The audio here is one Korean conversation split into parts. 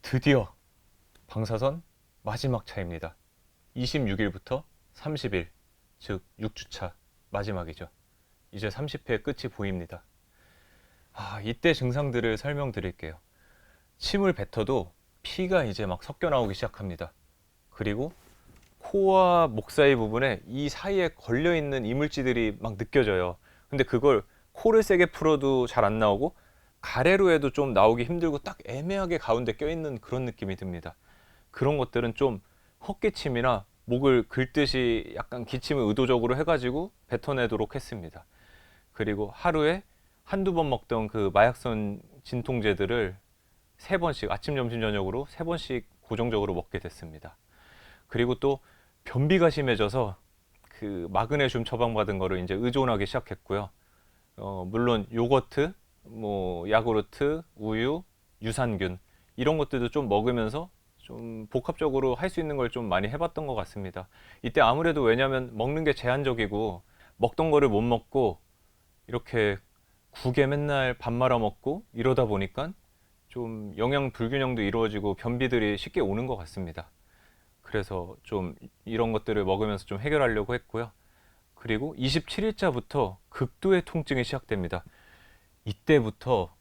드디어 방사선 마지막 차입니다. 26일부터 30일, 즉 6주차 마지막이죠. 이제 30회 끝이 보입니다. 이때 증상들을 설명드릴게요. 침을 뱉어도 피가 이제 막 섞여 나오기 시작합니다. 그리고 코와 목 사이 부분에 이 사이에 걸려있는 이물질들이 막 느껴져요. 근데 그걸 코를 세게 풀어도 잘 안 나오고 가래로 해도 좀 나오기 힘들고 딱 애매하게 가운데 껴있는 그런 느낌이 듭니다. 그런 것들은 좀 헛기침이나 목을 긁듯이 약간 기침을 의도적으로 해가지고 뱉어내도록 했습니다. 그리고 하루에 한두 번 먹던 그 마약성 진통제들을 세 번씩 아침, 점심, 저녁으로 세 번씩 고정적으로 먹게 됐습니다. 그리고 또 변비가 심해져서 그 마그네슘 처방받은 거를 이제 의존하기 시작했고요. 물론 요거트, 뭐 야구르트, 우유, 유산균 이런 것들도 좀 먹으면서 좀 복합적으로 할 수 있는 걸 좀 많이 해봤던 것 같습니다. 이때 아무래도 왜냐면 먹는 게 제한적이고 먹던 거를 못 먹고 이렇게 국에 맨날 밥 말아 먹고 이러다 보니까 좀 영양 불균형도 이루어지고 변비들이 쉽게 오는 것 같습니다. 그래서 좀 이런 것들을 먹으면서 좀 해결하려고 했고요. 그리고 27일차부터 극도의 통증이 시작됩니다. 이때부터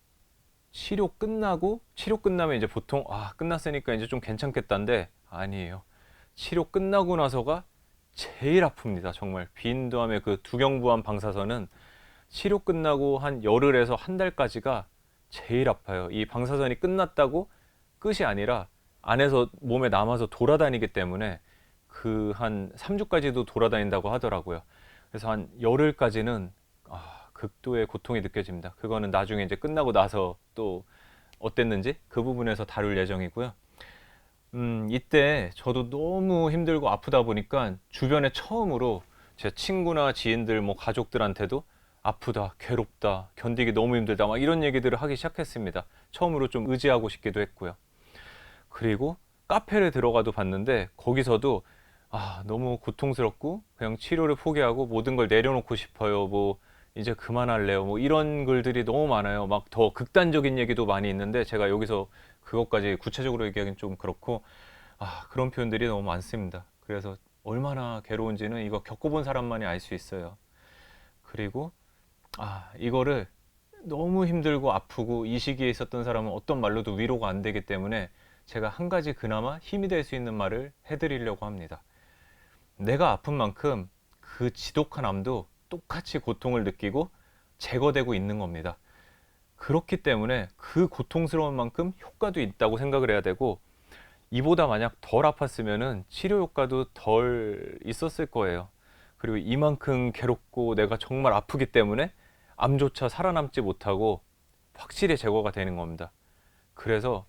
치료 끝나면 이제 보통 끝났으니까 이제 좀 괜찮겠다는데 아니에요. 치료 끝나고 나서가 제일 아픕니다. 정말 비인두암의 그 두경부암 방사선은 치료 끝나고 한 열흘에서 한 달까지가 제일 아파요. 이 방사선이 끝났다고 끝이 아니라 안에서 몸에 남아서 돌아다니기 때문에 그 한 3주까지도 돌아다닌다고 하더라고요. 그래서 한 열흘까지는 극도의 고통이 느껴집니다. 그거는 나중에 이제 끝나고 나서 또 어땠는지 그 부분에서 다룰 예정이고요. 이때 저도 너무 힘들고 아프다 보니까 주변에 처음으로 제 친구나 지인들, 뭐 가족들한테도 아프다, 괴롭다, 견디기 너무 힘들다, 막 이런 얘기들을 하기 시작했습니다. 처음으로 좀 의지하고 싶기도 했고요. 그리고 카페를 들어가도 봤는데 거기서도 너무 고통스럽고 그냥 치료를 포기하고 모든 걸 내려놓고 싶어요. 뭐 이제 그만할래요. 뭐 이런 글들이 너무 많아요. 막 더 극단적인 얘기도 많이 있는데 제가 여기서 그것까지 구체적으로 얘기하기는 좀 그렇고 그런 표현들이 너무 많습니다. 그래서 얼마나 괴로운지는 이거 겪어본 사람만이 알 수 있어요. 그리고 이거를 너무 힘들고 아프고 이 시기에 있었던 사람은 어떤 말로도 위로가 안 되기 때문에 제가 한 가지 그나마 힘이 될 수 있는 말을 해드리려고 합니다. 내가 아픈 만큼 그 지독한 암도 똑같이 고통을 느끼고 제거되고 있는 겁니다. 그렇기 때문에 그 고통스러운 만큼 효과도 있다고 생각을 해야 되고 이보다 만약 덜 아팠으면은 치료 효과도 덜 있었을 거예요. 그리고 이만큼 괴롭고 내가 정말 아프기 때문에 암조차 살아남지 못하고 확실히 제거가 되는 겁니다. 그래서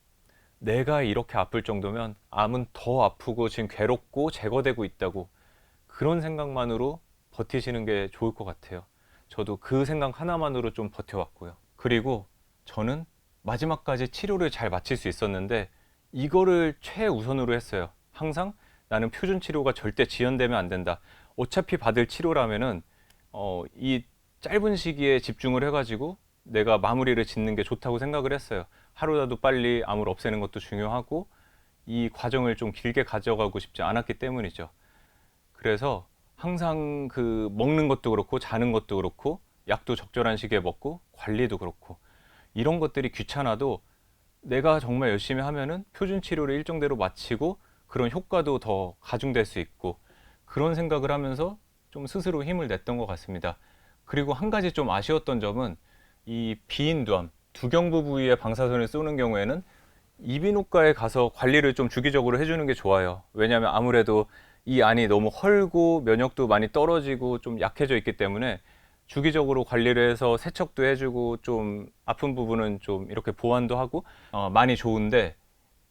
내가 이렇게 아플 정도면 암은 더 아프고 지금 괴롭고 제거되고 있다고 그런 생각만으로 버티시는 게 좋을 것 같아요. 저도 그 생각 하나만으로 좀 버텨왔고요. 그리고 저는 마지막까지 치료를 잘 마칠 수 있었는데 이거를 최우선으로 했어요. 항상 나는 표준 치료가 절대 지연되면 안 된다. 어차피 받을 치료라면은 이 짧은 시기에 집중을 해가지고 내가 마무리를 짓는 게 좋다고 생각을 했어요. 하루라도 빨리 암을 없애는 것도 중요하고 이 과정을 좀 길게 가져가고 싶지 않았기 때문이죠. 그래서 항상 그 먹는 것도 그렇고 자는 것도 그렇고 약도 적절한 시기에 먹고 관리도 그렇고 이런 것들이 귀찮아도 내가 정말 열심히 하면은 표준 치료를 일정대로 마치고 그런 효과도 더 가중될 수 있고 그런 생각을 하면서 좀 스스로 힘을 냈던 것 같습니다. 그리고 한 가지 좀 아쉬웠던 점은 이 비인두암 두경부 부위에 방사선을 쏘는 경우에는 이비인후과에 가서 관리를 좀 주기적으로 해주는 게 좋아요. 왜냐하면 아무래도 이 안이 너무 헐고 면역도 많이 떨어지고 좀 약해져 있기 때문에 주기적으로 관리를 해서 세척도 해주고 좀 아픈 부분은 좀 이렇게 보완도 하고 많이 좋은데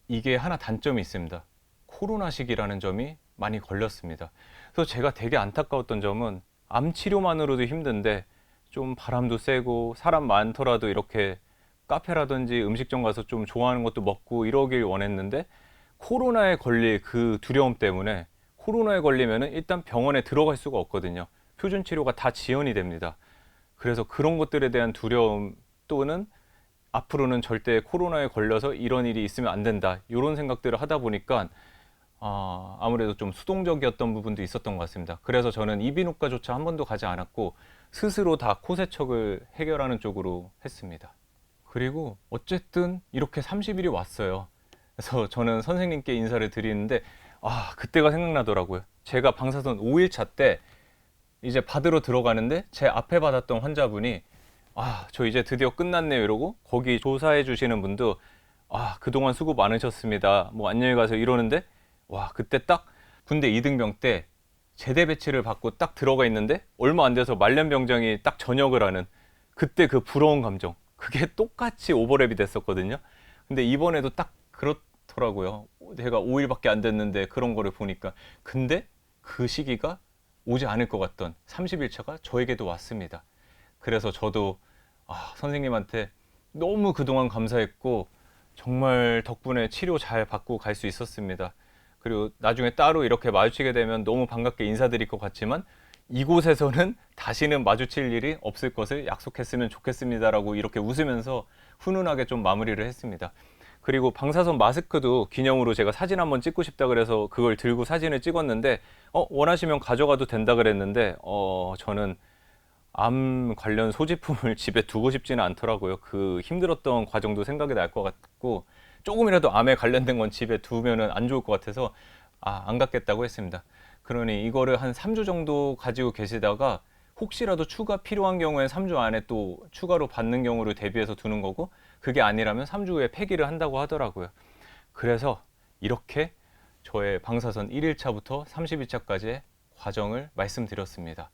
이게 하나 단점이 있습니다. 코로나 시기라는 점이 많이 걸렸습니다. 그래서 제가 되게 안타까웠던 점은 암 치료만으로도 힘든데 좀 바람도 세고 사람 많더라도 이렇게 카페라든지 음식점 가서 좀 좋아하는 것도 먹고 이러길 원했는데 코로나에 걸릴 그 두려움 때문에 코로나에 걸리면은 일단 병원에 들어갈 수가 없거든요. 표준 치료가 다 지연이 됩니다. 그래서 그런 것들에 대한 두려움 또는 앞으로는 절대 코로나에 걸려서 이런 일이 있으면 안 된다. 이런 생각들을 하다 보니까 아무래도 좀 수동적이었던 부분도 있었던 것 같습니다. 그래서 저는 이비인후과조차 한 번도 가지 않았고 스스로 다 코 세척을 해결하는 쪽으로 했습니다. 그리고 어쨌든 이렇게 30일이 왔어요. 그래서 저는 선생님께 인사를 드리는데 그때가 생각나더라고요. 제가 방사선 5일차 때 이제 받으러 들어가는데 제 앞에 받았던 환자분이 저 이제 드디어 끝났네요 이러고, 거기 조사해 주시는 분도 그동안 수고 많으셨습니다, 뭐 안녕히 가세요 이러는데, 그때 딱 군대 이등병 때 제대 배치를 받고 딱 들어가 있는데 얼마 안 돼서 말년병장이 딱 전역을 하는 그때 그 부러운 감정, 그게 똑같이 오버랩이 됐었거든요. 근데 이번에도 딱 그렇더라고요. 제가 5일밖에 안 됐는데 그런 거를 보니까. 근데 그 시기가 오지 않을 것 같던 30일차가 저에게도 왔습니다. 그래서 저도 선생님한테 너무 그동안 감사했고 정말 덕분에 치료 잘 받고 갈 수 있었습니다. 그리고 나중에 따로 이렇게 마주치게 되면 너무 반갑게 인사드릴 것 같지만 이곳에서는 다시는 마주칠 일이 없을 것을 약속했으면 좋겠습니다라고 이렇게 웃으면서 훈훈하게 좀 마무리를 했습니다. 그리고 방사선 마스크도 기념으로 제가 사진 한번 찍고 싶다 그래서 그걸 들고 사진을 찍었는데 원하시면 가져가도 된다 그랬는데 저는 암 관련 소지품을 집에 두고 싶지는 않더라고요. 그 힘들었던 과정도 생각이 날 것 같고 조금이라도 암에 관련된 건 집에 두면은 안 좋을 것 같아서 안 갖겠다고 했습니다. 그러니 이거를 한 3주 정도 가지고 계시다가 혹시라도 추가 필요한 경우에 3주 안에 또 추가로 받는 경우를 대비해서 두는 거고, 그게 아니라면 3주 후에 폐기를 한다고 하더라고요. 그래서 이렇게 저의 방사선 1일차부터 30일차까지의 과정을 말씀드렸습니다.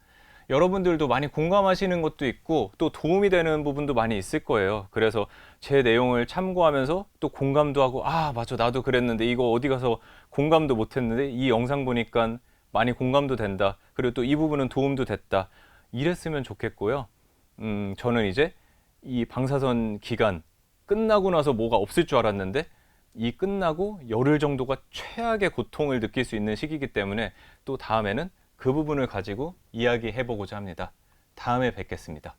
여러분들도 많이 공감하시는 것도 있고 또 도움이 되는 부분도 많이 있을 거예요. 그래서 제 내용을 참고하면서 또 공감도 하고 맞아 나도 그랬는데 이거 어디 가서 공감도 못했는데 이 영상 보니까 많이 공감도 된다. 그리고 또 이 부분은 도움도 됐다. 이랬으면 좋겠고요. 저는 이제 이 방사선 기간 끝나고 나서 뭐가 없을 줄 알았는데 이 끝나고 열흘 정도가 최악의 고통을 느낄 수 있는 시기이기 때문에 또 다음에는 그 부분을 가지고 이야기해 보고자 합니다. 다음에 뵙겠습니다.